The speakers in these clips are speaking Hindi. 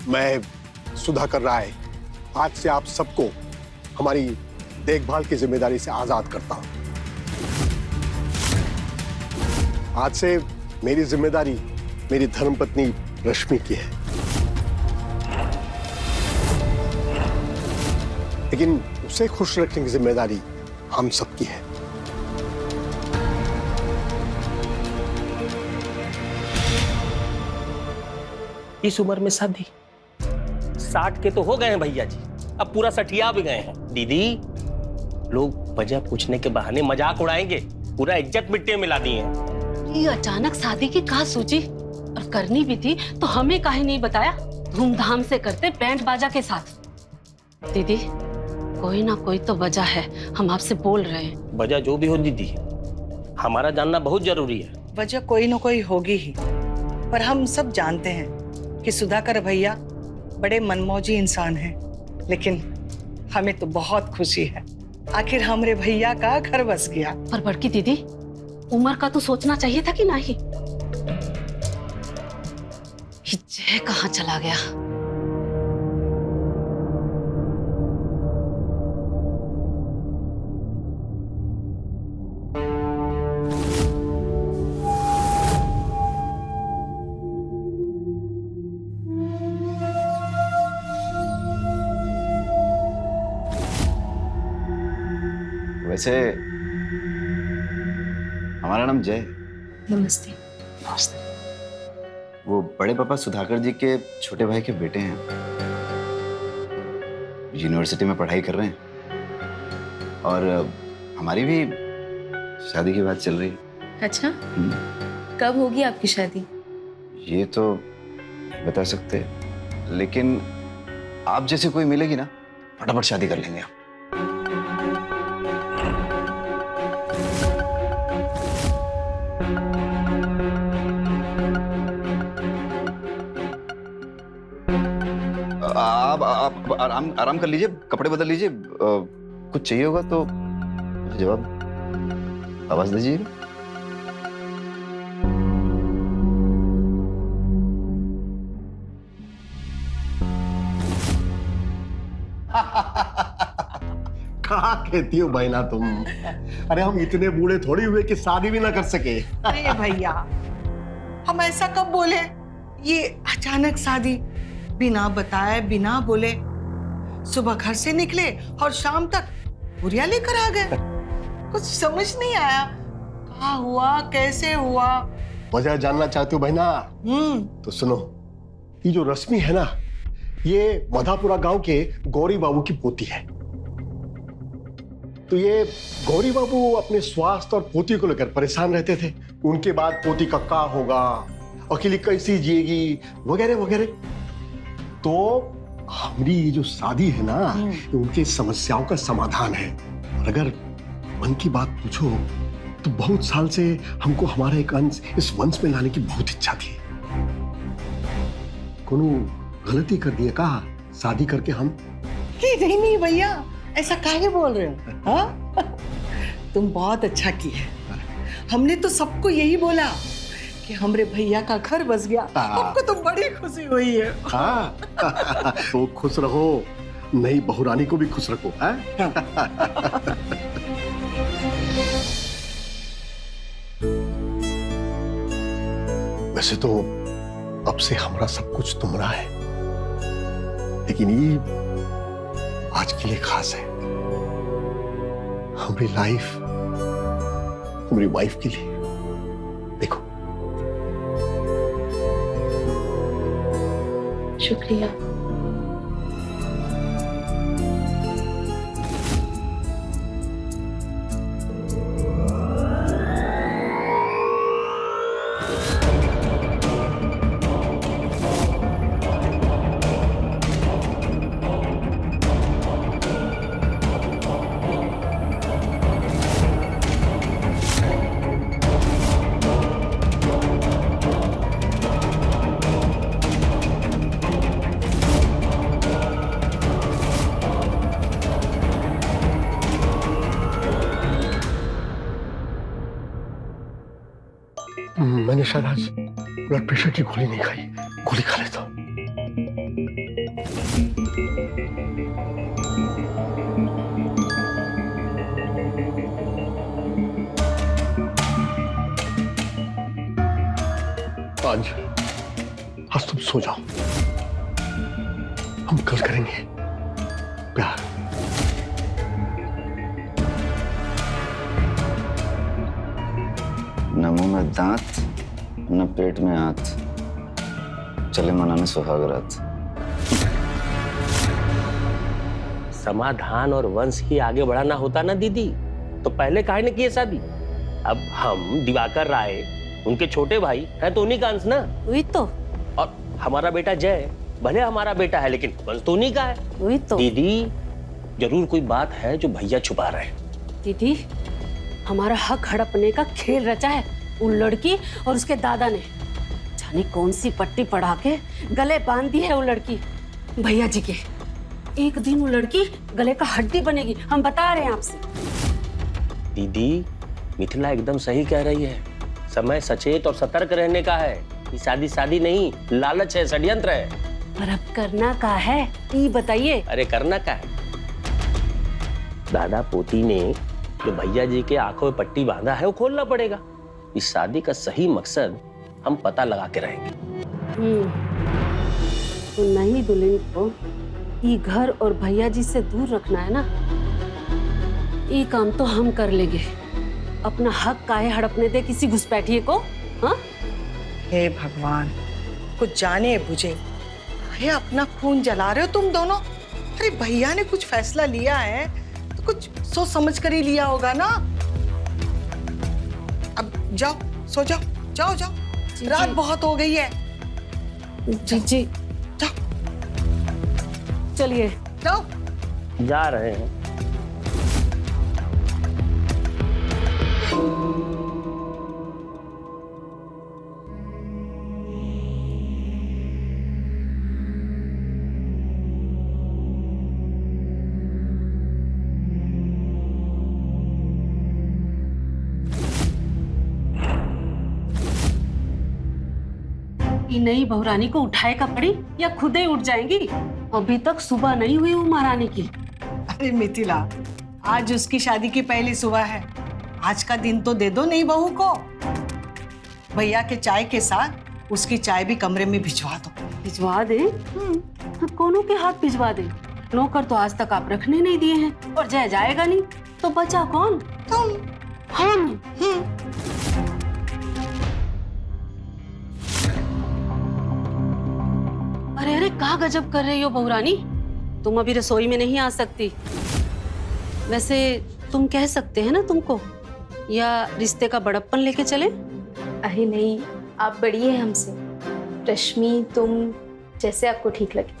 मैं सुधाकर राय आज से आप सबको हमारी देखभाल की जिम्मेदारी से आजाद करता हूं। आज से मेरी जिम्मेदारी मेरी धर्मपत्नी रश्मि की है, लेकिन उसे खुश रखने की जिम्मेदारी हम सबकी है। इस उम्र में शादी, 60 के तो हो गए हैं भैया जी, अब पूरा सठिया भी गए हैं। दीदी, लोग वजह पूछने के बहाने मजाक उड़ाएंगे, पूरा इज्जत मिट्टी में मिला दिए हैं। ये अचानक शादी की कहा सोची, और करनी भी थी तो हमें काहे नहीं बताया? धूमधाम से करते बैंड बाजा के साथ। दीदी, कोई ना कोई तो वजह है, हम आपसे बोल रहे हैं। वजह जो भी हो दीदी, हमारा जानना बहुत जरूरी है। वजह कोई ना कोई होगी ही, पर हम सब जानते हैं कि सुधाकर भैया बड़े मनमौजी इंसान हैं, लेकिन हमें तो बहुत खुशी है, आखिर हमरे भैया का घर बस गया। पर बड़की दीदी, उम्र का तो सोचना चाहिए था कि नहीं? जय कहाँ चला गया? वैसे हमारा नाम जय। नमस्ते। नमस्ते। वो बड़े पापा सुधाकर जी के छोटे भाई के बेटे हैं, यूनिवर्सिटी में पढ़ाई कर रहे हैं, और हमारी भी शादी की बात चल रही है। अच्छा, कब होगी आपकी शादी? ये तो नहीं बता सकते, लेकिन आप जैसे कोई मिलेगी ना, फटाफट शादी कर लेंगे हम। आप आराम कर लीजिए, कपड़े बदल लीजिए, कुछ चाहिए होगा तो जवाब आवाज दीजिएगा। कहा कहती हो बहना तुम? अरे हम इतने बूढ़े थोड़ी हुए कि शादी भी ना कर सके। अरे भैया, हम ऐसा कब बोले? ये अचानक शादी, बिना बताए बिना बोले, सुबह घर से निकले और शाम तक बुरिया लेकर आ गए। कुछ समझ नहीं आया, कहा हुआ, कैसे हुआ। वजह जानना चाहती हो बहना? तो सुनो, ये जो रश्मि है ना, ये मधापुरा गांव के गौरी बाबू की पोती है। तो ये गौरी बाबू अपने स्वास्थ्य और पोती को लेकर परेशान रहते थे। उनके बाद पोती का क्या होगा, अकेली कैसी जिएगी, वगैरह वगैरह। तो हमारी ये जो शादी है ना, उनकी समस्याओं का समाधान है। और अगर मन की बात पूछो तो बहुत साल से हमको हमारा एक अंश इस वंश में लाने की बहुत इच्छा थी। कोनो गलती कर दिया कहा शादी करके हम? नहीं नहीं भैया, ऐसा काहे बोल रहे हो? हाँ? तुम बहुत अच्छा किए। हमने तो सबको यही बोला कि हमरे भैया का घर बस गया। हमको तो बड़ी खुशी हुई है। हाँ। तो खुश रहो, नई बहुरानी को भी खुश रखो। हाँ? वैसे तो अब से हमारा सब कुछ तुम्हारा है, लेकिन ये आज के लिए खास है। हमारी लाइफ, हमारी वाइफ के लिए। देखो, शुक्रिया। मैंने शायद आज ब्लड प्रेशर की गोली नहीं खाई, गोली खा लेता हूं। आज आज तुम सो जाओ, हम कल करेंगे प्यार। न मुंह में दांत न पेट में हाथ, चले मनाने सुहाग रात। समाधान और वंश ही आगे बढ़ाना होता ना दीदी, तो पहले काहे ने किए शादी? अब हम दिवाकर राय उनके छोटे भाई है तो उन्हीं का अंश ना। वही तो। और हमारा बेटा जय भले हमारा बेटा है लेकिन वंश तो उन्हीं का है। वही तो। दीदी जरूर कोई बात है जो भैया छुपा रहे हैं। दीदी हमारा हक हड़पने का खेल रचा है उन लड़की और उसके दादा ने। जाने कौन सी पट्टी पढ़ा के गले बांध दी है वो लड़की भैया जी के। एक दिन वो लड़की गले का हड्डी बनेगी, हम बता रहे हैं आपसे। दीदी मिथिला एकदम सही कह रही है, समय सचेत और सतर्क रहने का है। ये शादी शादी नहीं, लालच है, षड्यंत्र है। पर अब करना का है ये बताइए। अरे करना क्या है? दादा पोती ने जो भैया जी के आंखों में पट्टी बांधा है वो खोलना पड़ेगा। इस शादी का सही मकसद हम पता लगा के रहेंगे। तो नहीं दुल्हन को ये घर और भैया जी से दूर रखना है ना, ये काम तो हम कर लेंगे। अपना हक काहे हड़पने दे किसी घुसपैठिए को? हाँ? हे भगवान, कुछ जाने बुझे अरे अपना खून जला रहे हो तुम दोनों। अरे भैया ने कुछ फैसला लिया है तो कुछ सोच समझ कर ही लिया होगा ना। अब जाओ सो जाओ, जाओ जाओ, जी, रात जी। बहुत हो गई है। जी जी जाओ चलिए। जाओ। जा रहे हैं। ये नई बहुरानी को उठाए का पड़ी या खुद ही उठ जाएंगी? अभी तक सुबह नहीं हुई वो महारानी की। अरे मिथिला, आज उसकी शादी की पहली सुबह है, आज का दिन तो दे दो नई बहू को। भैया के चाय के साथ उसकी चाय भी कमरे में भिजवा दो। भिजवा दे? तो कोनों के हाथ भिजवा दे? नौकर तो आज तक आप रखने नहीं दिए हैं और जय जाएगा नहीं तो बचा कौन? तुम। हम। अरे अरे क्या गजब कर रही हो बहुरानी, तुम अभी रसोई में नहीं आ सकती। वैसे तुम कह सकते हैं ना तुमको, या रिश्ते का बड़प्पन लेके चले? अरे नहीं, आप बड़ी है हमसे। रश्मि, तुम, जैसे आपको ठीक लगे।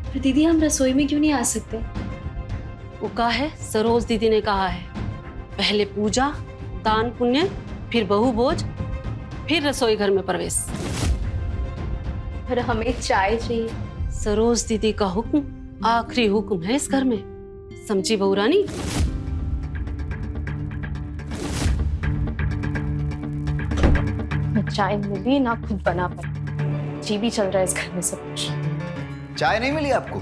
पर दीदी हम रसोई में क्यों नहीं आ सकते? वो कहा है, सरोज दीदी ने कहा है, पहले पूजा, दान पुण्य, फिर बहू भोज, फिर रसोई घर में प्रवेश। पर हमें चाय चाहिए। सरोज दीदी का हुक्म आखिरी हुक्म है इस घर में, समझी बहुरानी? ना चाय मिली ना खुद बना पाई, जी भी चल रहा है इस घर में सब कुछ। चाय नहीं मिली आपको?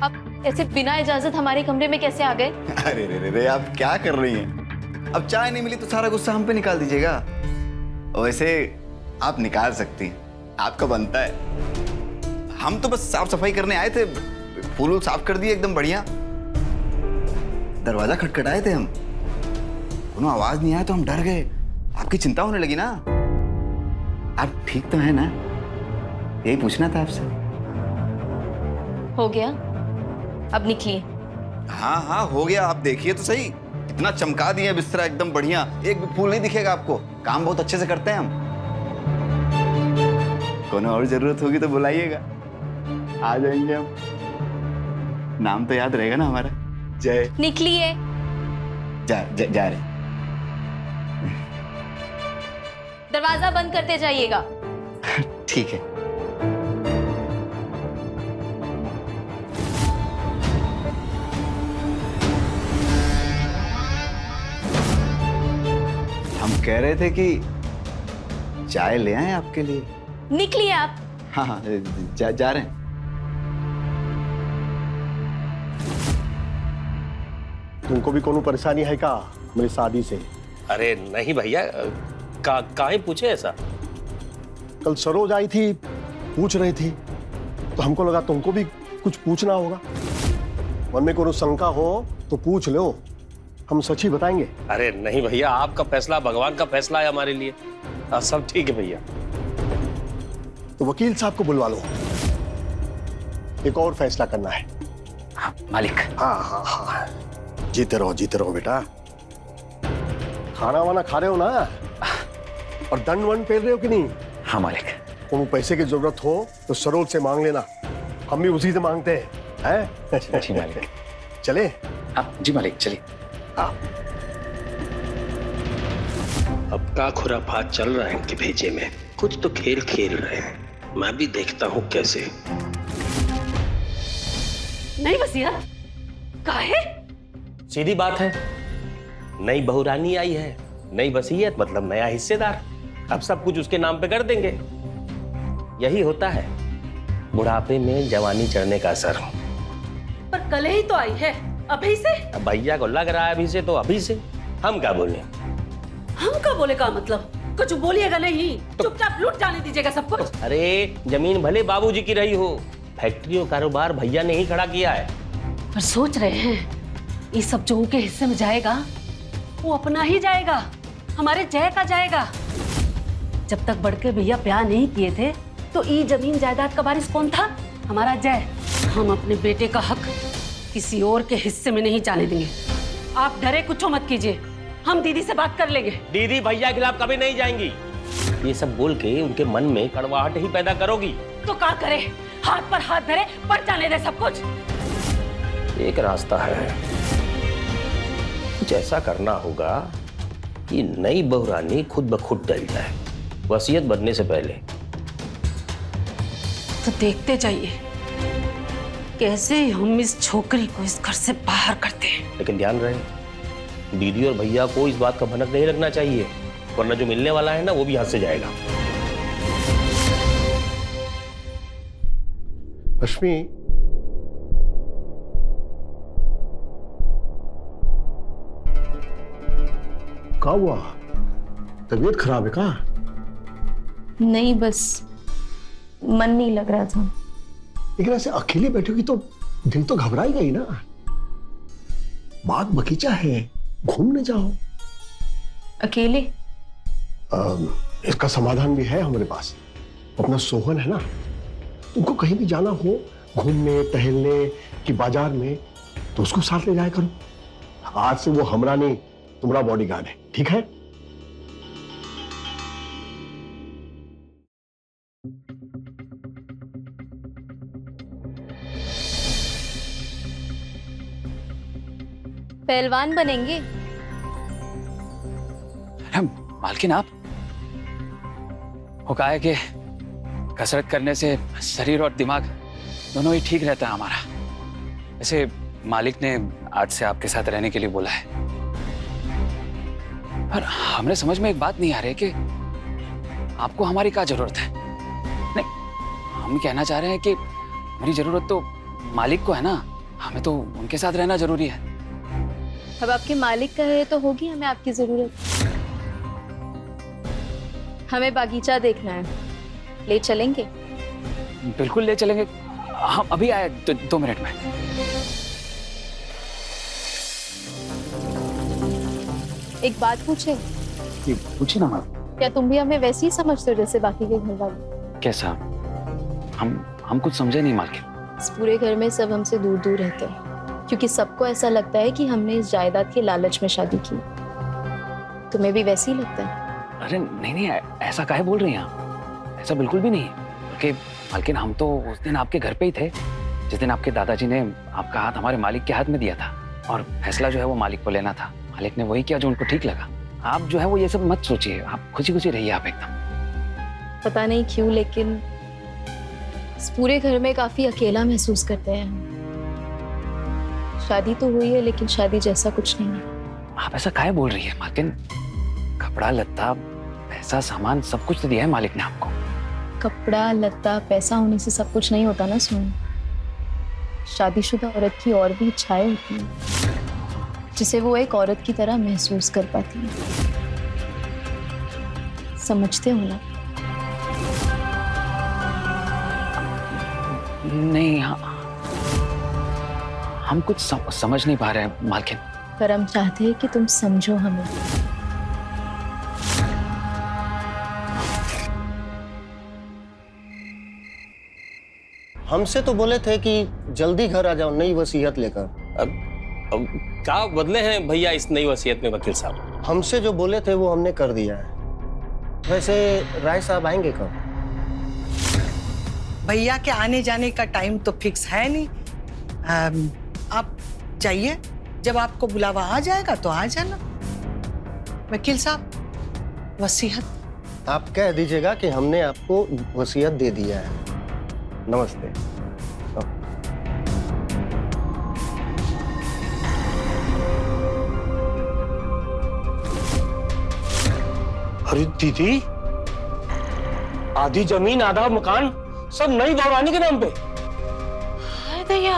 आप ऐसे बिना इजाजत हमारे कमरे में कैसे आ गए? अरे रे रे, आप क्या कर रही हैं? अब चाय नहीं मिली तो सारा गुस्सा हम पे निकाल दीजिएगा। वैसे आप निकाल सकती हैं, आपका बनता है। हम तो बस साफ सफाई करने आए थे, फूल साफ कर दिए एकदम बढ़िया। दरवाजा खटखटाए थे हम, कोनो आवाज नहीं आया तो हम डर गए। आपकी चिंता होने लगी ना। आप ठीक तो है ना? यही पूछना था आपसे। हो गया, अब निकलिए। हाँ हाँ हो गया, आप देखिए तो सही, इतना चमका दिया बिस्तरा एकदम बढ़िया, एक भी फूल नहीं दिखेगा आपको। काम बहुत अच्छे से करते हैं हम। कोनो और जरूरत होगी तो बुलाइएगा, आ जाएंगे हम। नाम तो याद रहेगा ना हमारा, जय। निकलिए। जा रहे। दरवाजा बंद करते जाइएगा। ठीक है। हम कह रहे थे कि चाय ले आए आपके लिए। निकलिए आप, हाँ हाँ, जा रहे हैं। तुमको भी कोनो परेशानी है का मेरी शादी से? अरे नहीं भैया, काहे पूछे ऐसा? कल सरोज आई थी, पूछ रही थी, तो हमको लगा तुमको भी कुछ पूछना होगा। मन में कोनो शंका हो तो पूछ लो, हम सच ही बताएंगे। अरे नहीं भैया, आपका फैसला भगवान का फैसला है हमारे लिए। सब ठीक है भैया। तो वकील साहब को बुलवा लो, एक और फैसला करना है। हाँ मालिक। हाँ हाँ हाँ, जीते रहो बेटा। खाना वाना खा रहे हो ना, और दंड वंड पेल रहे हो कि नहीं? हाँ मालिक। कोनो पैसे की जरूरत हो तो सरोज से मांग लेना, हम भी उसी से मांगते हैं। जी मालिक। चले? हाँ जी मालिक, चलिए। हाँ। अब का खुराफात चल रहा है इनके भेजे में, कुछ तो खेल खेल रहे हैं। मैं भी देखता हूँ कैसे। नहीं वसीयत काहे? सीधी बात है, नई बहुरानी आई है, नई वसीयत मतलब नया हिस्सेदार। अब सब कुछ उसके नाम पे कर देंगे। यही होता है बुढ़ापे में जवानी चढ़ने का असर। पर कल ही तो आई है, अभी से? अब भैया को लग रहा है अभी से, तो अभी से। हम क्या बोले? हम का बोले का मतलब? कुछ बोलिएगा नहीं, चुपचाप लूट जाने दीजिएगा सब कुछ। अरे जमीन भले बाबूजी की रही हो, फैक्ट्री और कारोबार भैया ने ही खड़ा किया है। पर सोच रहे हैं ये सब जो उनके हिस्से में जाएगा वो अपना ही जाएगा, हमारे जय का जाएगा। जब तक बड़के भैया ब्याह नहीं किए थे तो ये जमीन जायदाद का वारिस कौन था? हमारा जय। हम अपने बेटे का हक किसी और के हिस्से में नहीं जाने देंगे। आप डरे कुछ मत कीजिए, हम दीदी से बात कर लेंगे। दीदी भैया के खिलाफ कभी नहीं जाएंगी। ये सब बोल के उनके मन में कड़वाहट ही पैदा करोगी। तो क्या करे? हाथ पर हाथ धरे पड़ जाने दे सब कुछ। एक रास्ता है, कुछ ऐसा करना होगा कि नई बहुरानी खुद ब खुद डल जाए, वसीयत बनने से पहले। तो देखते जाइए कैसे हम इस छोकरी को इस घर से बाहर करते हैं। लेकिन ध्यान रहे, दीदी और भैया को इस बात का भनक नहीं लगना चाहिए, वरना जो मिलने वाला है ना वो भी हाथ से जाएगा। रश्मि, क्या हुआ? तबीयत खराब है का? नहीं, बस मन नहीं लग रहा था। लेकिन ऐसे अकेले बैठोगी तो दिल तो घबरा ही गई ना। बाग बगीचा है, घूमने जाओ। अकेले? इसका समाधान भी है हमारे पास। अपना सोहन है ना, तुमको कहीं भी जाना हो, घूमने टहलने कि बाजार में, तो उसको साथ ले जाया करो। आज से वो हमरा नहीं, तुम्हारा बॉडीगार्ड है, ठीक है? पहलवान बनेंगे? अरे मालकिन, आप वो कहा है कि कसरत करने से शरीर और दिमाग दोनों ही ठीक रहता है हमारा। वैसे मालिक ने आज से आपके साथ रहने के लिए बोला है, पर हमने समझ में एक बात नहीं आ रही कि आपको हमारी क्या जरूरत है। नहीं, हम कहना चाह रहे हैं कि हमारी जरूरत तो मालिक को है ना, हमें तो उनके साथ रहना जरूरी है। अब आपके मालिक का है तो होगी हमें आपकी जरूरत। हमें बागीचा देखना है, ले चलेंगे? बिल्कुल ले चलेंगे, हम अभी आए 2 मिनट में। एक बात पूछे? पूछिए ना मैम। क्या तुम भी हमें वैसे ही समझते हो जैसे बाकी के घर वाले? कैसा? हम कुछ समझे नहीं मालकिन। इस पूरे घर में सब हमसे दूर दूर रहते हैं क्योंकि सबको ऐसा लगता है कि हमने इस जायदाद के लालच में शादी की। तुम्हें भी वैसे ही लगता है? अरे नहीं, ऐसा काहे बोल रही हैं आप? ऐसा बिल्कुल भी नहीं। बल्कि मालकिन, हम तो उस दिन आपके घर पे ही थे जिस दिन आपके दादाजी ने आपका हाथ हमारे मालिक के हाथ में दिया था, और फैसला जो है वो मालिक को लेना था। मालिक ने वही किया जो उनको ठीक लगा। आप जो है वो ये सब मत सोचिए, आप खुशी खुशी रहिए आप एकदम। पता नहीं क्यों, लेकिन इस पूरे घर में काफी अकेला महसूस करते हैं हम। शादी तो हुई है लेकिन शादी जैसा कुछ नहीं है। आप ऐसा काहे बोल रही है मालकिन? कपड़ा लत्ता, पैसा, सामान सब कुछ तो दिया है मालिक ने आपको। कपड़ा लत्ता पैसा होने से सब कुछ नहीं होता ना सोनू। शादीशुदा औरत की और भी इच्छाएं होती हैं जिसे वो एक औरत की तरह महसूस कर पाती है। समझते हो ना? नहीं, हम कुछ समझ नहीं पा रहे हैं मालकिन। पर हम चाहते हैं कि तुम समझो हमें। हमसे तो बोले थे कि जल्दी घर आ जाओ नई वसीयत लेकर। अब क्या बदले हैं भैया इस नई वसीयत में वकील साहब? हमसे जो बोले थे वो हमने कर दिया है। वैसे राय साहब आएंगे कब? भैया के आने जाने का टाइम तो फिक्स है नहीं। आप जाइए, जब आपको बुलावा आ जाएगा तो आ जाना। वकील साहब, वसीयत आप कह दीजिएगा कि हमने आपको वसीयत दे दिया है। नमस्ते। अरे दीदी, आधी जमीन आधा मकान सब नई बहुरानी के नाम पे। हाय दया।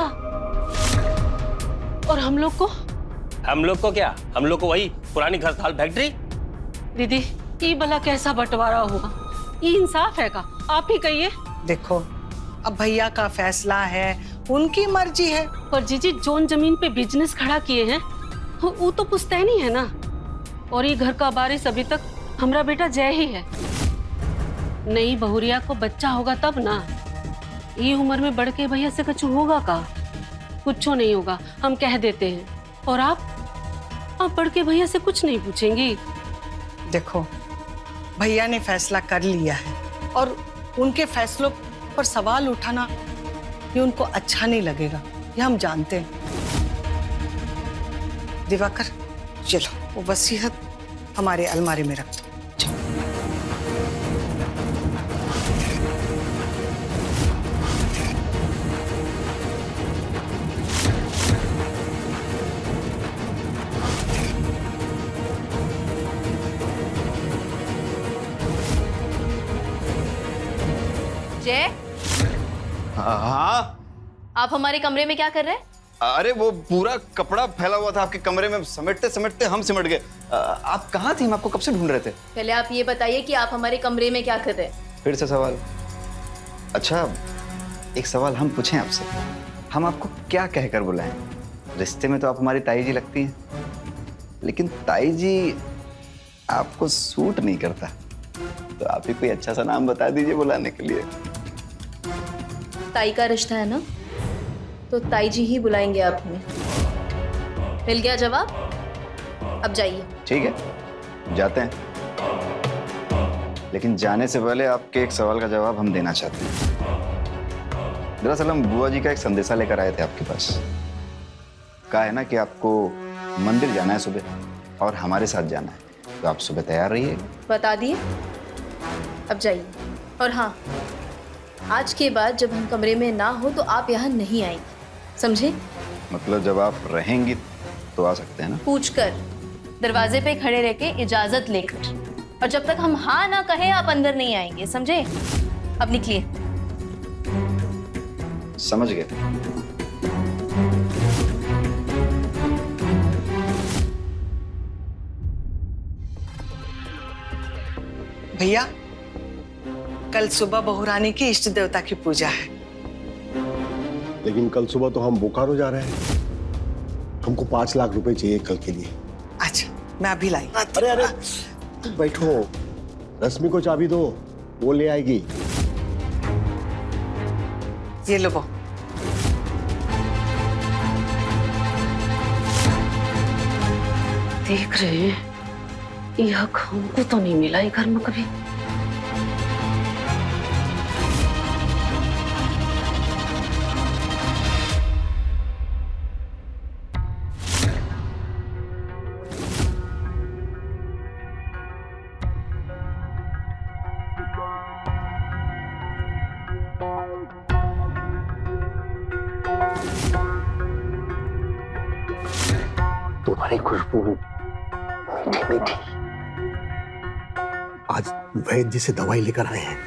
और हम लोग को? हम लोग को क्या? हम लोग को वही पुरानी घरसाल फैक्ट्री। दीदी, ये भला कैसा बंटवारा हुआ? ये इंसाफ है का? आप ही कहिए। देखो, अब भैया का फैसला है, उनकी मर्जी है। पर जीजी, जोन जमीन पे बिजनेस खड़ा किए हैं वो तो पुश्तैनी है ना। और ये घर का वारिस अभी तक हमारा बेटा जय ही है। नई बहुरिया को बच्चा होगा तब ना। ये उम्र में बढ़ के भैया से कुछ होगा का? कुछ नहीं होगा, हम कह देते हैं। और आप बढ़ के भैया से कुछ नहीं पूछेंगी? देखो, भैया ने फैसला कर लिया है और उनके फैसलों पर सवाल उठाना ये उनको अच्छा नहीं लगेगा, ये हम जानते हैं। दिवाकर, चलो वो वसीयत हमारे अलमारी में रख दो। जय, हाँ, आप हमारे कमरे में क्या कर रहे हैं? अरे वो पूरा कपड़ा फैला हुआ था आपके कमरे में, समेटते समेटते हम सिमट गए। आप कहाँ थी? हम आपको कब से ढूंढ रहे थे। पहले आप ये बताइए कि आप हमारे कमरे में क्या कर रहे हैं? फिर से सवाल? अच्छा, एक सवाल हम पूछें आपसे, हम आपको क्या कहकर बुलाएं? रिश्ते में तो आप हमारी ताई जी लगती हैं, लेकिन ताई जी आपको सूट नहीं करता, तो आप ही कोई अच्छा सा नाम बता दीजिए बुलाने के लिए। ताई का रिश्ता है ना, तो ताई जी ही बुलाएंगे आप हमें। मिल गया जवाब? अब जाइए। ठीक है, जाते हैं, लेकिन जाने से पहले आपके एक सवाल का जवाब हम देना चाहते हैं। दरअसल हम बुआ जी का एक संदेशा लेकर आए थे आपके पास। कहा है ना कि आपको मंदिर जाना है सुबह और हमारे साथ जाना है, तो आप सुबह तैयार रहिए। बता दिए, अब जाइए। और हाँ, आज के बाद जब हम कमरे में ना हो तो आप यहाँ नहीं आएंगे, समझे? मतलब जब आप रहेंगी तो आ सकते हैं ना? पूछकर, दरवाजे पे खड़े रह के इजाजत लेकर, और जब तक हम हाँ ना कहे आप अंदर नहीं आएंगे, समझे? अब निकलिए। समझ गए। भैया, कल सुबह बहुरानी की इष्ट देवता की पूजा है। लेकिन कल सुबह तो हम बोकारो जा रहे हैं। हमको 5 लाख रुपए चाहिए कल के लिए। अच्छा, मैं अभी लाई। अरे अरे, तुम बैठो, रश्मि को चाबी दो, वो ले आएगी। ये लो वो। देख रहे हैं, यह हक हमको तो नहीं मिला ये घर में कभी। तुम्हारी खुशबू मीठी मीठी। आज वैद्य से दवाई लेकर आए हैं,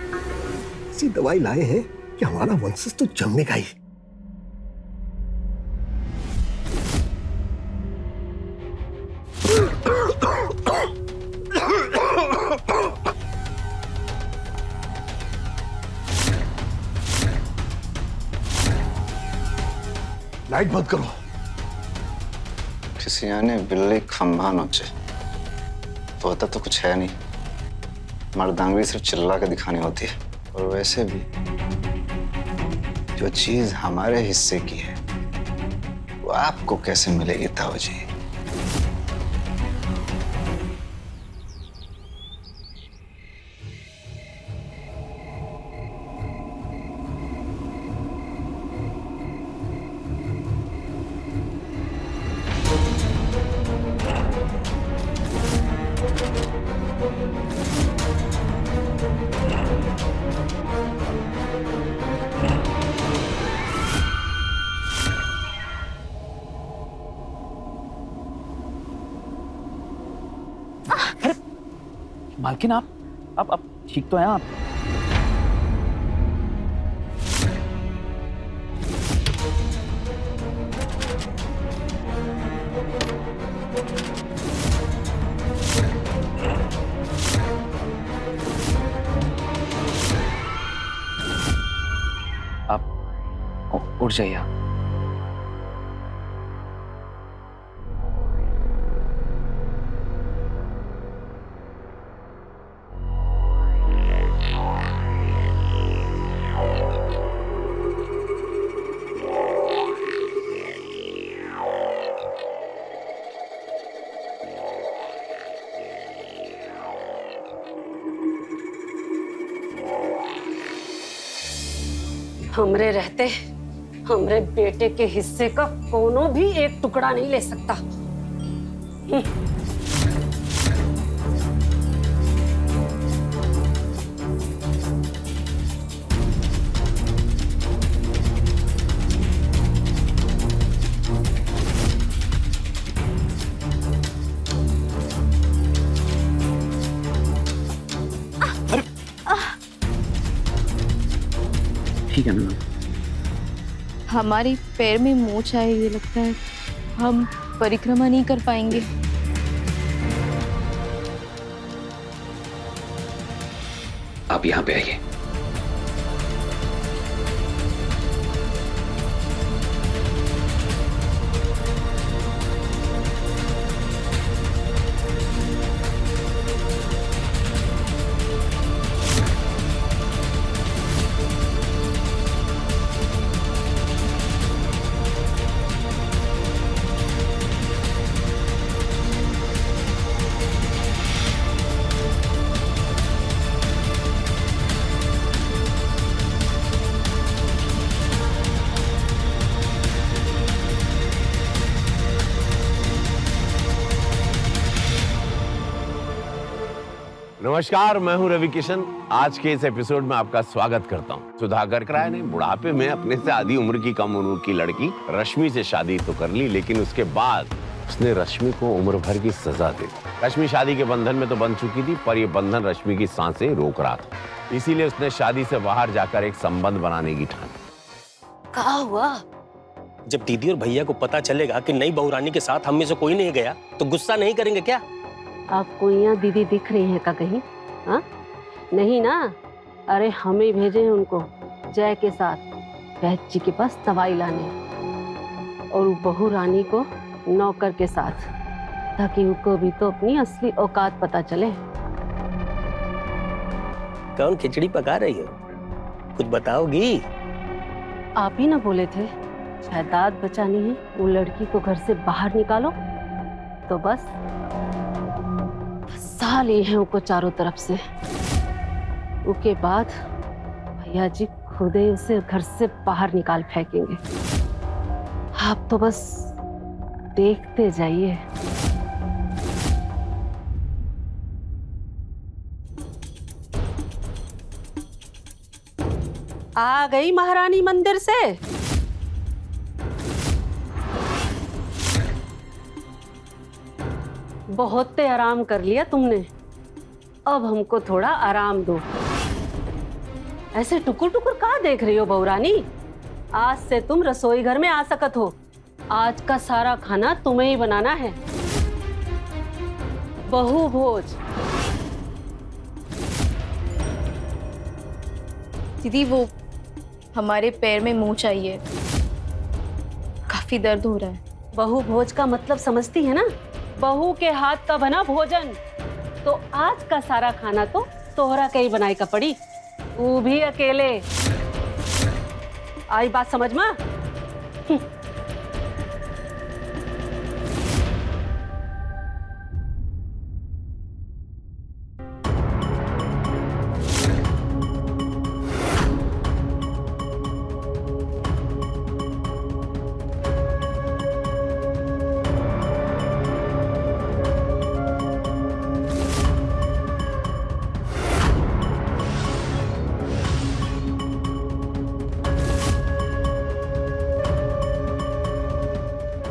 ऐसी दवाई लाए हैं कि हमारा वंशज तो जमेगा ही। लाइट बंद करो। किसी आने बिल्ली खंभा नोचे तो होता तो कुछ है नहीं। मर्दांगी सिर्फ चिल्ला के दिखानी होती है। और वैसे भी जो चीज हमारे हिस्से की है वो आपको कैसे मिलेगी ताऊ जी? मालकिन आप ठीक तो हैं आप? आप उठ जाइए। हमरे रहते हमरे बेटे के हिस्से का कोनो भी एक टुकड़ा नहीं ले सकता। ठीक है ना? हमारी पैर में मोच आए, ये लगता है हम परिक्रमा नहीं कर पाएंगे। आप यहाँ पे आइए। नमस्कार, मैं हूं रवि किशन। आज के इस एपिसोड में आपका स्वागत करता हूं। सुधाकर राय ने बुढ़ापे में अपने से आधी उम्र की कम उम्र की लड़की रश्मि से शादी तो कर ली, लेकिन उसके बाद उसने रश्मि को उम्र भर की सजा दे दी। रश्मि शादी के बंधन में तो बंध चुकी थी, पर यह बंधन रश्मि की सांसें रोक रहा था। इसीलिए उसने शादी से बाहर जाकर एक संबंध बनाने की ठानी। क्या हुआ? जब दीदी और भैया को पता चलेगा कि नई बहू रानी के साथ हम में से कोई नहीं गया तो गुस्सा नहीं करेंगे क्या? आपको यहाँ दीदी दिख रही है का कहीं? हाँ नहीं ना? अरे हमें भेजे हैं उनको जय के साथ वैद्य जी के पास दवाई लाने, और बहू रानी को नौकर के साथ, ताकि उनको भी तो अपनी असली औकात पता चले। कौन खिचड़ी पका रही हो? कुछ बताओगी? आप ही ना बोले थे जायदाद बचानी है, वो लड़की को घर से बाहर निकालो। तो बस फंसा लिए हैं उनको चारों तरफ से। उसके बाद भैया जी खुद ही उसे घर से बाहर निकाल फेंकेंगे। आप तो बस देखते जाइए। आ गई महारानी मंदिर से। बहुत आराम कर लिया तुमने, अब हमको थोड़ा आराम दो। ऐसे टुकुर टुकुर कहाँ देख रही हो बहू रानी? आज से तुम रसोई घर में आ सकत हो। आज का सारा खाना तुम्हें ही बनाना है। बहू भोज। दीदी वो हमारे पैर में मुंह चाहिए, काफी दर्द हो रहा है। बहू भोज का मतलब समझती है ना? बहू के हाथ का बना भोजन। तो आज का सारा खाना तो तोहरा के ही बनाई का पड़ी, वो भी अकेले। आई बात समझ में?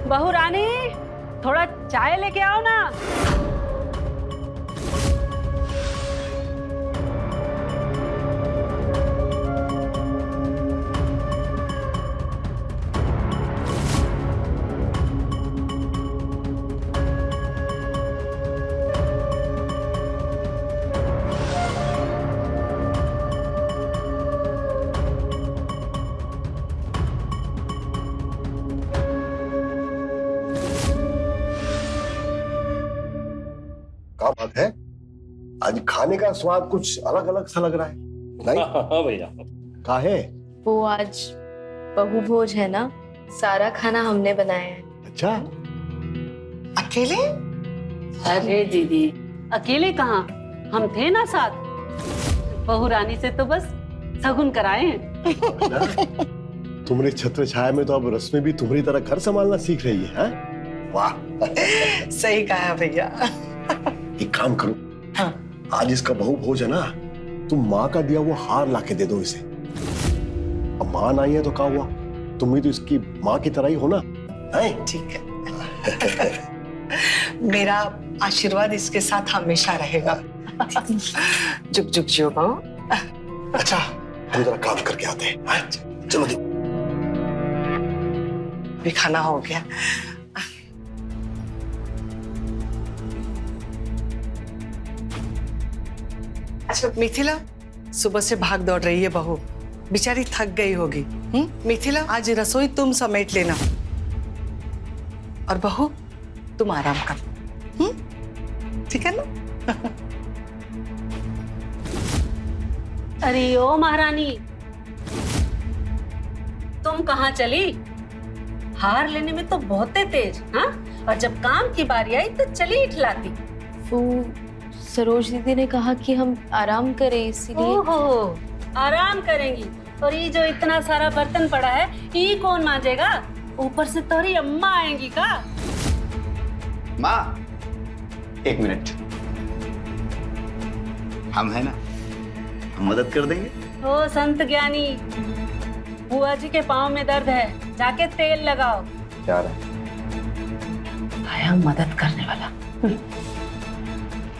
बहू रानी, थोड़ा चाय लेके आओ ना। क्या बात है, आज खाने का स्वाद कुछ अलग अलग सा लग रहा है। नहीं हाँ भैया। का है? वो आज बहू भोज है ना, सारा खाना हमने बनाया है। अच्छा, अकेले? अरे दीदी, अकेले कहाँ, हम थे ना साथ। बहू रानी से तो बस शगुन कराए हैं। तुम्हारे छत्र छाया में तो अब रश्मि भी तुम्हारी तरह घर संभालना सीख रही है। वाह, सही कहा भैया। एक काम करो, हाँ। आज इसका बहू भोज है ना, तुम माँ का दिया वो हार लाके दे दो इसे। अब माँ नहीं है तो क्या हुआ, तुम भी तो इसकी माँ की तरह ही हो ना। है? ठीक है। मेरा आशीर्वाद इसके साथ हमेशा रहेगा। जुग जुग जियो बहू। अच्छा, हम जरा काम करके आते हैं। हाँ? चलो दी। भी खाना हो गया। अच्छा मिथिला, सुबह से भाग दौड़ रही है बहू, बेचारी थक गई होगी। मिथिला, आज रसोई तुम समेट लेना और बहू तुम आराम कर। ठीक है ना? अरे ओ महारानी, तुम कहाँ चली? हार लेने में तो बहुत तेज, हाँ? और जब काम की बारी आई तो चली इठलाती। वो सरोज दीदी ने कहा कि हम आराम करें, इसीलिए। ओहो, आराम करेंगी? और ये जो इतना सारा बर्तन पड़ा है, ये कौन मांजेगा? ऊपर से तोरी अम्मा आएंगी का? माँ, एक मिनट, हम है ना, हम मदद कर देंगे। ओ संत ज्ञानी, बुआ जी के पाँव में दर्द है, जाके तेल लगाओ। क्या रहा? आया मदद करने वाला।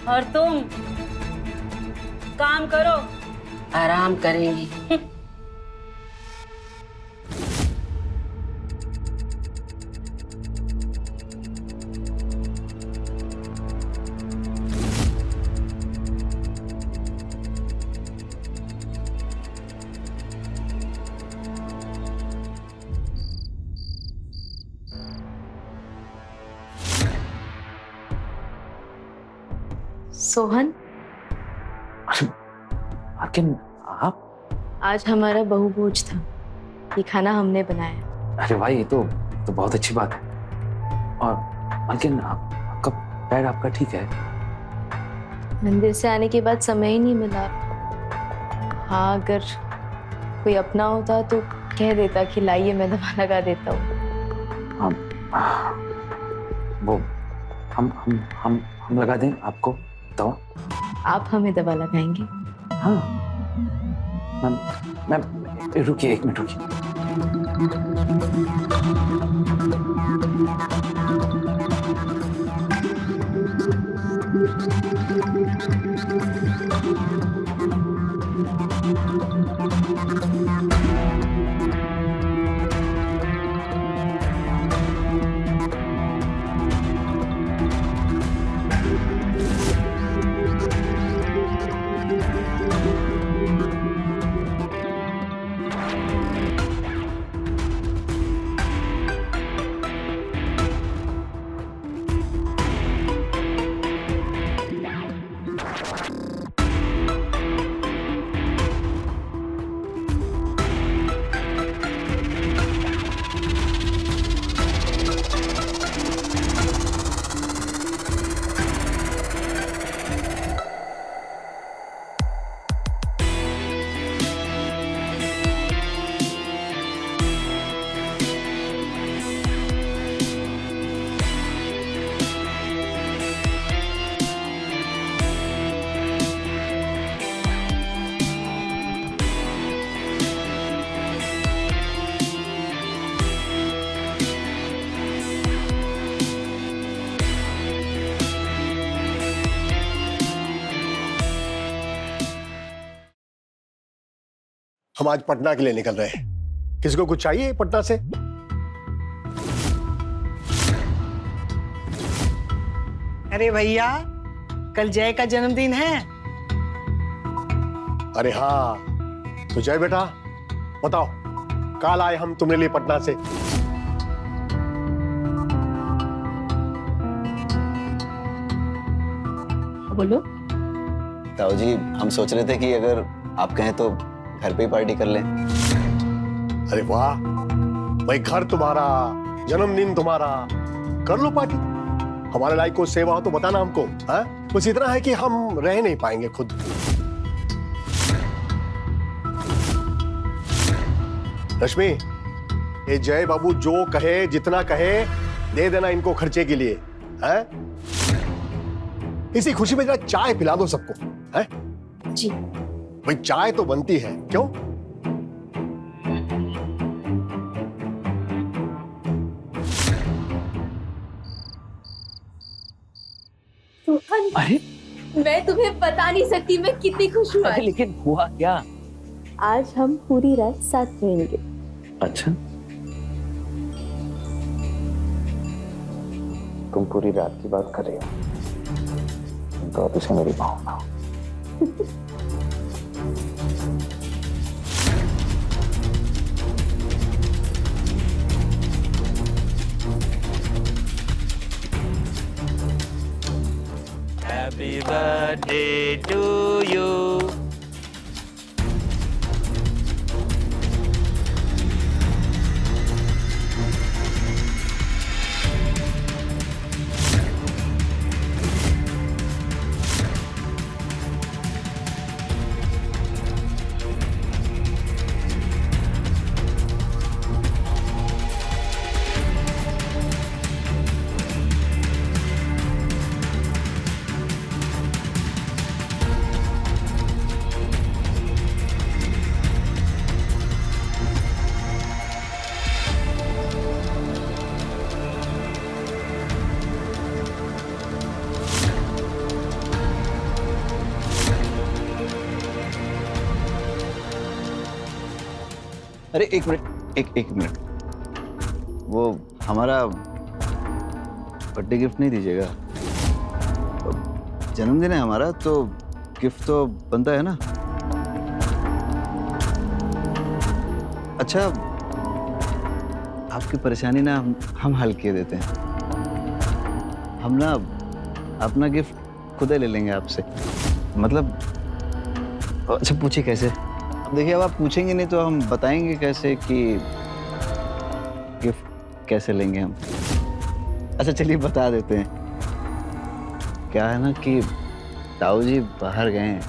और तुम काम करो, आराम करेंगी। सोहन, लेकिन आप? आज हमारा बहू भोज था, ये खाना हमने बनाया। अरे भाई, ये तो बहुत अच्छी बात है। और लेकिन आपका पैर आपका ठीक है? मंदिर से आने के बाद समय ही नहीं मिला। हाँ, अगर कोई अपना होता तो कह देता कि लाइए मैं दवा लगा देता हूँ। वो हम लगा दें आपको दवा? आप हमें दवा लगाएंगे? हाँ मैम, रुकिए, एक मिनट रुकिए। हम आज पटना के लिए निकल रहे हैं। किसी को कुछ चाहिए पटना से? अरे भैया, कल जय का जन्मदिन है। अरे हाँ, तो जय बेटा बताओ, कल आए हम तुम्हारे लिए पटना से। बोलो। ताऊ जी, हम सोच रहे थे कि अगर आप कहें तो घर पे ही पार्टी कर लें। अरे वाह भाई, घर तुम्हारा, जन्मदिन तुम्हारा, कर लो पार्टी। हमारे लायक कोई सेवा हो तो बताना हमको। हाँ, बस इतना है कि हम रह नहीं पाएंगे खुद। रश्मि, ये जय बाबू जो कहे, जितना कहे दे देना इनको खर्चे के लिए। है इसी खुशी में जरा चाय पिला दो सबको। है जी। भाई चाय तो बनती है, क्यों? अरे मैं तुम्हें बता नहीं सकती मैं कितनी खुश हूँ अरे लेकिन हुआ क्या? आज हम पूरी रात साथ रहेंगे। अच्छा, तुम पूरी रात की बात कर रहे हो तो अब इसे मेरी भावना। Happy birthday to you. अरे एक मिनट, एक मिनट, वो हमारा बर्थडे गिफ्ट नहीं दीजिएगा? जन्मदिन है हमारा तो गिफ्ट तो बनता है ना। अच्छा, आपकी परेशानी ना हम हल किए देते हैं। हम ना अपना गिफ्ट खुद ही ले लेंगे आपसे। मतलब अच्छा पूछिए कैसे? अब देखिए, अब आप पूछेंगे नहीं तो हम बताएंगे कैसे कि गिफ्ट कैसे लेंगे हम। अच्छा चलिए बता देते हैं। क्या है ना कि ताऊ जी बाहर गए हैं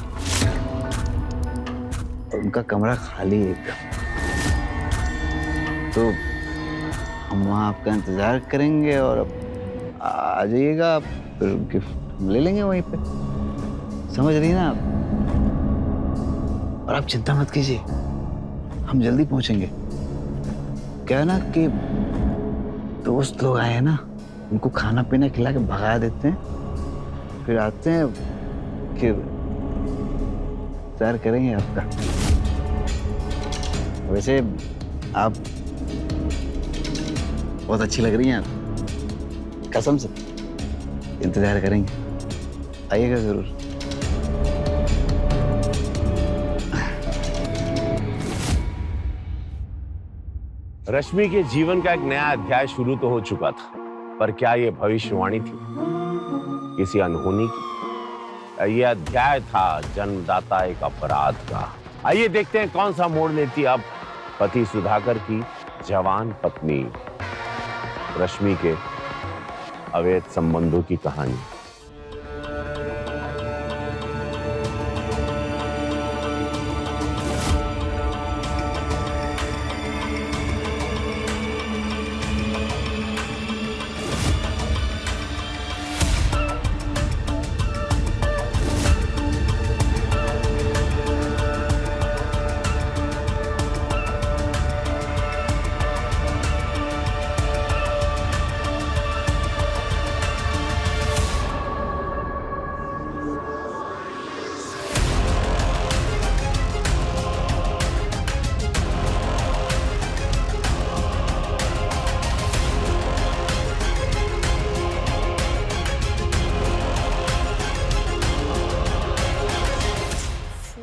और उनका कमरा खाली है एकदम, तो हम वहाँ आपका इंतजार करेंगे और आ जाइएगा आप, फिर गिफ्ट हम ले लेंगे वहीं पे। समझ रही ना आप? और आप चिंता मत कीजिए, हम जल्दी पहुंचेंगे। क्या है ना कि दोस्त लोग आए हैं ना, उनको खाना पीना खिला के भगा देते हैं, फिर आते हैं, फिर इंतजार करेंगे आपका। वैसे आप बहुत अच्छी लग रही हैं आप, कसम से। इंतजार करेंगे, आइएगा जरूर। रश्मि के जीवन का एक नया अध्याय शुरू तो हो चुका था, पर क्या ये भविष्यवाणी थी किसी अनहोनी की? ये अध्याय था जन्मदाता एक अपराध का। आइए देखते हैं कौन सा मोड़ लेती अब पति सुधाकर की जवान पत्नी रश्मि के अवैध संबंधों की कहानी।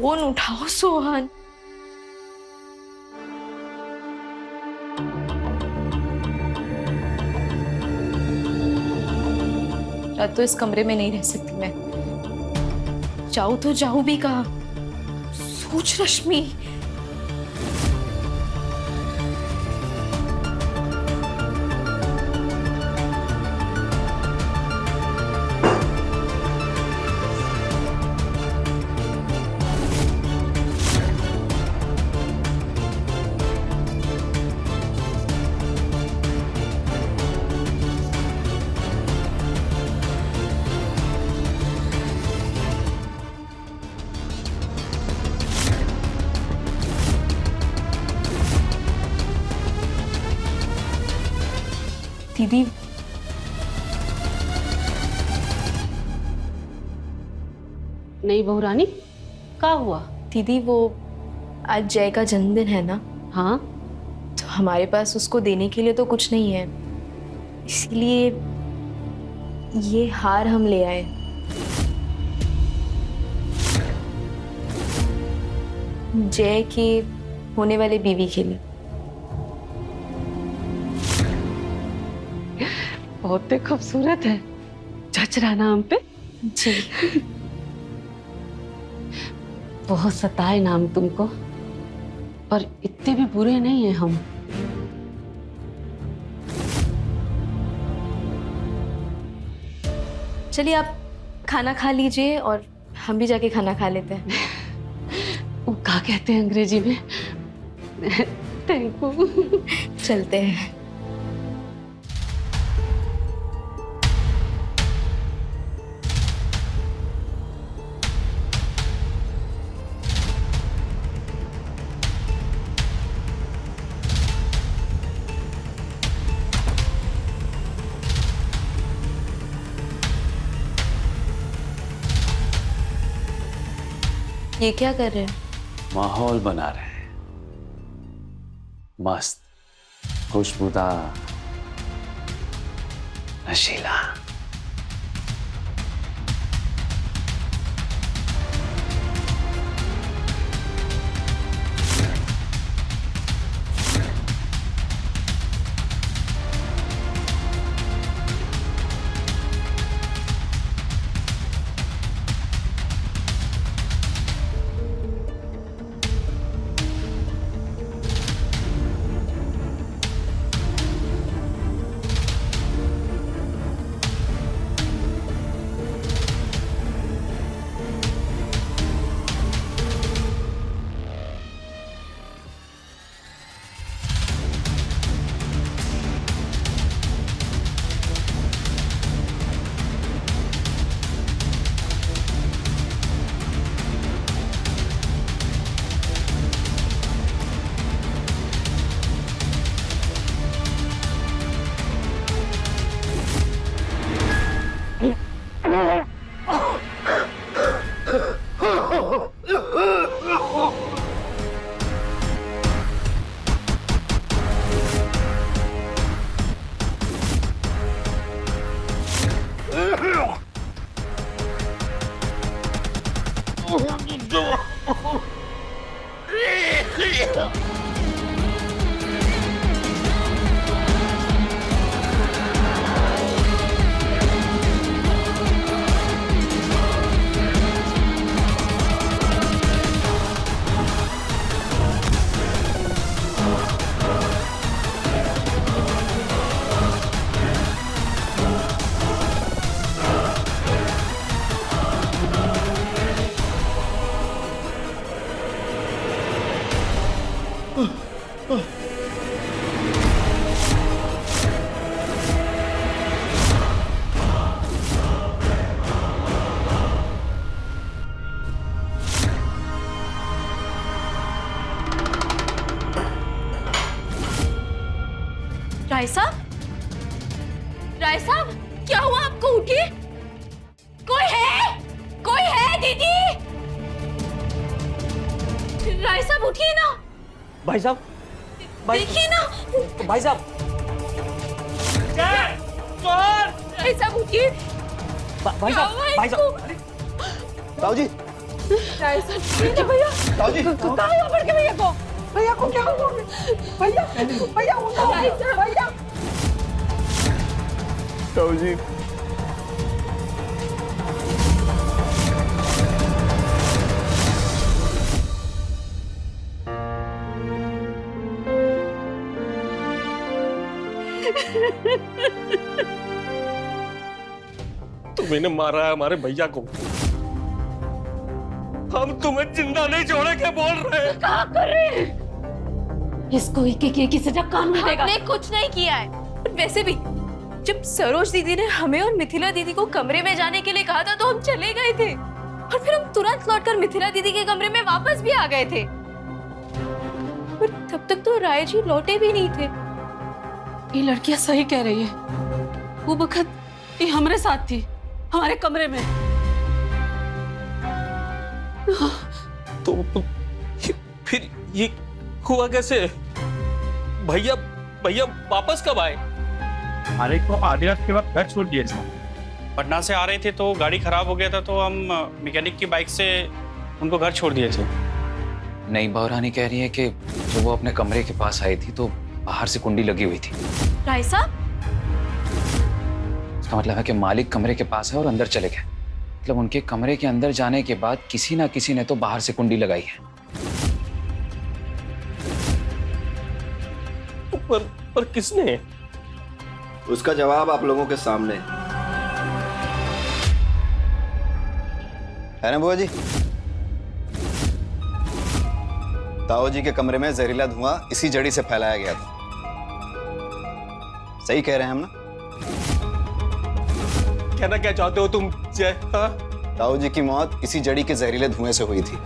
फोन उठाओ सोहन। रात तो इस कमरे में नहीं रह सकती मैं। जाऊं तो जाऊं भी कहाँ? सोच रश्मि। दीदी नहीं बहू रानी, क्या हुआ? दीदी वो आज जय का जन्मदिन है ना, हाँ तो हमारे पास उसको देने के लिए तो कुछ नहीं है, इसीलिए ये हार हम ले आए। जय के होने वाले बीवी के लिए। बहुत ही खूबसूरत है, जच रहा नाम पे। जी बहुत सताए नाम तुमको, पर इतने भी बुरे नहीं हैं हम। चलिए आप खाना खा लीजिए और हम भी जाके खाना खा लेते हैं। वो क्या कहते हैं अंग्रेजी में? Thank you. चलते हैं। ये क्या कर रहे हैं? माहौल बना रहे हैं, मस्त, खुशबूदार, नशीला। राय साहब, राय साहब, क्या हुआ आपको? उठिए। कोई है? कोई है दीदी? राय साहब उठिए ना। भाई साहब, देखिए ना। भाई साहब, राय साहब उठिए। भाई साहब, भाई साहब, साहू जी, भैया कहाँ हुआ पड़ के भैया को क्या हुआ? भैया भैया भैया ताऊ जी तुमने मारा है हमारे भैया को, हम तुम्हें जिंदा नहीं छोड़े क्या बोल रहे हैं? क्या कर रहे हैं? इसको एक की सजा कानून देगा। हमने कुछ नहीं किया है। और वैसे भी जब सरोज दीदी ने हमें और मिथिला दीदी को कमरे में जाने के लिए कहा था तो हम चले गए थे, और फिर हम तुरंत लौटकर मिथिला दीदी के कमरे में वापस भी आ गए थे। पर तब तक तो राय जी लौटे भी नहीं थे। ये लड़कियां सही कह रही है, वो वक्त ये हमारे साथ थी, हमारे कमरे में। तो फिर ये हुआ कैसे? भैया भैया वापस कब आए? मालिक को आधे रात के वक्त घर छोड़ दिए थे। पटना से आ रहे थे तो गाड़ी खराब हो गया था, तो हम मैकेनिक की बाइक से उनको घर छोड़ दिए थे। नहीं, बहुरानी कह रही है कि जब वो अपने कमरे के पास आई थी तो बाहर से कुंडी लगी हुई थी। राय साहब, इसका मतलब है कि मालिक कमरे के पास है और अंदर चले गए। मतलब उनके कमरे के अंदर जाने के बाद किसी ना किसी ने तो बाहर से कुंडी लगाई है। पर किसने? उसका जवाब आप लोगों के सामने है ना बुआ जी? ताऊ जी के कमरे में जहरीला धुआं इसी जड़ी से फैलाया गया था। सही कह रहे हैं हम ना? कहना क्या चाहते हो तुम जय? हाँ? ताऊ जी की मौत इसी जड़ी के जहरीले धुएं से हुई थी।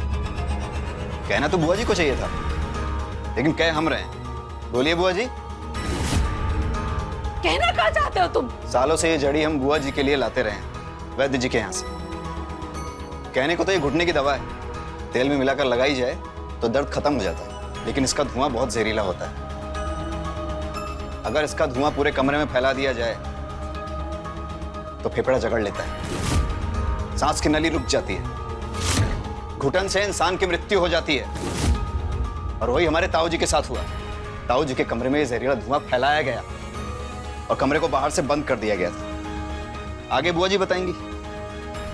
कहना तो बुआ जी को चाहिए था, लेकिन कह हम रहे हैं। बोलिए बुआ जी। कहना क्या चाहते हो तुम? सालों से ये जड़ी हम बुआ जी के लिए लाते रहे हैं वैद्य जी के यहाँ से। कहने को तो ये घुटने की दवा है, तेल में मिलाकर लगाई जाए तो दर्द खत्म हो जाता है, लेकिन इसका धुआं बहुत जहरीला होता है। अगर इसका धुआं पूरे कमरे में फैला दिया जाए तो फेफड़ा जकड़ लेता है, सांस की नली रुक जाती है, घुटन से इंसान की मृत्यु हो जाती है। और वही हमारे ताऊ जी के साथ हुआ। ताऊ जी के कमरे में जहरीला धुआं फैलाया गया और कमरे को बाहर से बंद कर दिया गया था। आगे बुआ जी बताएंगी।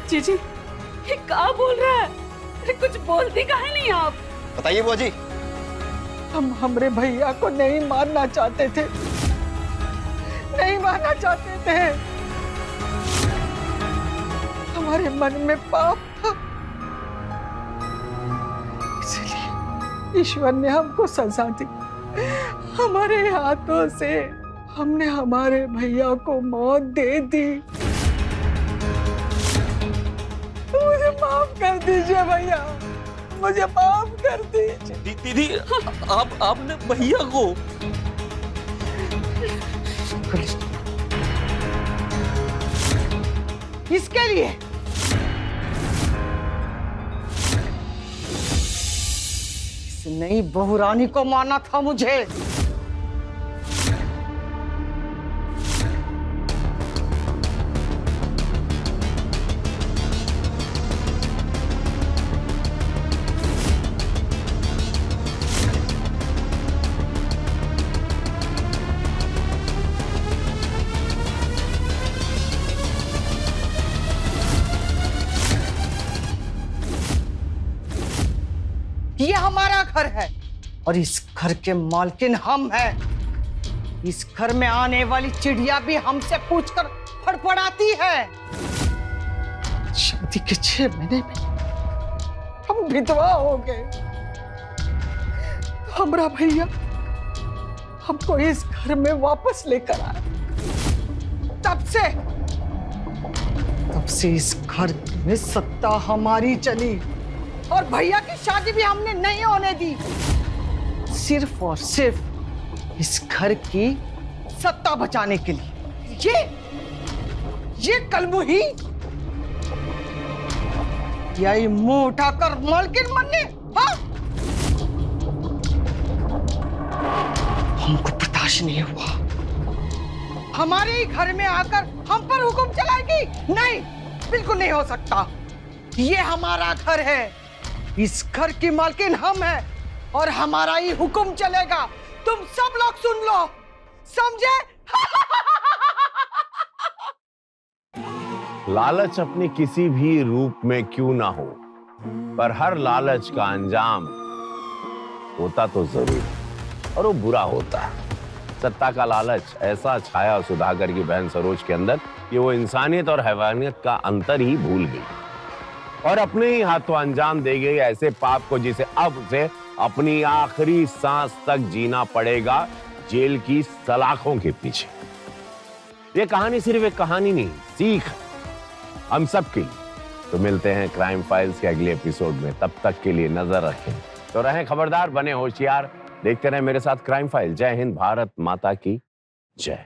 जीजी, ये क्या बोल रहा है? अरे कुछ बोलती काहे नहीं आप? बताइए बुआ जी। हम हमरे भैया को नहीं मारना चाहते थे, नहीं मारना चाहते थे। हमारे मन में पाप था, इसलिए ईश्वर ने हमको सजा दी। हमारे हाथों से हमने हमारे भैया को मौत दे दी। मुझे माफ कर दीजिए भैया, मुझे माफ कर दीजिए। दीदी आपने भैया को? किसके लिए? इस नई बहुरानी को मारना था मुझे। ये हमारा घर है और इस घर के मालकिन हम हैं। इस घर में आने वाली चिड़िया भी हमसे पूछकर फड़फड़ाती है। शादी के 6 महीने में हम विधवा हो गए। हमारा भैया हमको इस घर में वापस लेकर आया। तब से इस घर में सत्ता हमारी चली और भैया की शादी भी हमने नहीं होने दी, सिर्फ और सिर्फ इस घर की सत्ता बचाने के लिए। ये कलमुही या ये मुंह उठाकर मालकिन बनने? हाँ, हमको बर्दाश्त नहीं हुआ। हमारे ही घर में आकर हम पर हुक्म चलाएगी? नहीं, बिल्कुल नहीं हो सकता। ये हमारा घर है, इस घर की मालकिन हम हैं और हमारा ही हुक्म चलेगा। तुम सब लोग सुन लो, समझे? लालच अपने किसी भी रूप में क्यों ना हो, पर हर लालच का अंजाम होता तो जरूर और वो बुरा होता है। सत्ता का लालच ऐसा छाया सुधाकर की बहन सरोज के अंदर कि वो इंसानियत और हैवानियत का अंतर ही भूल गई और अपने ही हाथों अंजाम दे गई ऐसे पाप को जिसे अब उसे अपनी आखिरी सांस तक जीना पड़ेगा, जेल की सलाखों के पीछे। ये कहानी सिर्फ एक कहानी नहीं, सीख है हम सब की। तो मिलते हैं क्राइम फाइल्स के अगले एपिसोड में, तब तक के लिए नजर रखें तो रहें खबरदार, बने होशियार, देखते रहें मेरे साथ क्राइम फाइल। जय हिंद, भारत माता की जय।